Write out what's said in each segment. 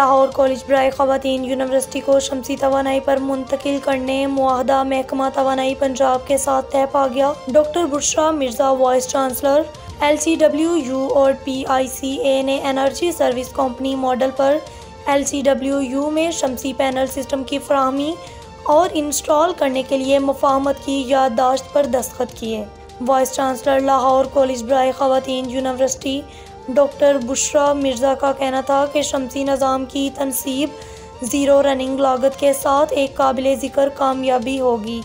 Lahore college बराए ख़वातीन university को शमसी तवानाई पर मुंतकिल करने मुआहदा महकमा तवानाई पंजाब के साथ तय पा गया। Doctor Bushra Mirza vice chancellor LCWU और PICA ने एनर्जी सर्विस कंपनी मॉडल पर LCWU में शमसी पैनल सिस्टम की फराहमी और इंस्टॉल करने के लिए मुफाहमत की याददाश्त पर दस्तखत किए। वाइस चांसलर लाहौर कॉलेज बराए ख़वातीन यूनिवर्सिटी डॉक्टर बुशरा मिर्ज़ा का कहना था कि शमसी निज़ाम की तनसीब ज़ीरो रनिंग लागत के साथ एक काबिल ज़िक्र कामयाबी होगी।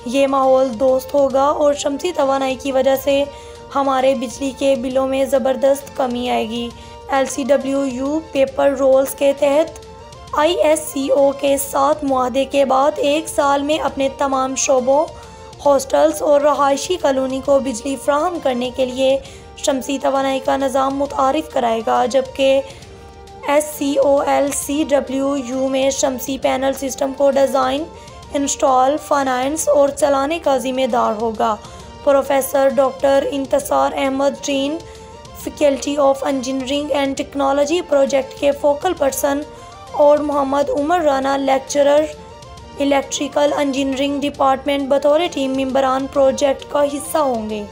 ये माहौल दोस्त होगा और शमसी तवानाई की वजह से हमारे बिजली के बिलों में ज़बरदस्त कमी आएगी। LCWU पेपर रोल्स के तहत ISCO के साथ मुआहदे के बाद 1 साल में अपने तमाम शोबों, हॉस्टल्स और रहायशी कॉलोनी को बिजली फ्राहम करने के लिए शमसी तवानाई का निज़ाम मुतारिफ कराएगा, जबकि SCOLCWU में शमसी पैनल सिस्टम को डिज़ाइन, इंस्टॉल, फाइनेंस और चलाने का ज़िम्मेदार होगा। Professor doctor Intisar Ahmed dean faculty of engineering and technology project के फोकल पर्सन और Mohammad Umar Rana lecturer electrical engineering department बतौर टीम मेंबरान प्रोजेक्ट का हिस्सा होंगे।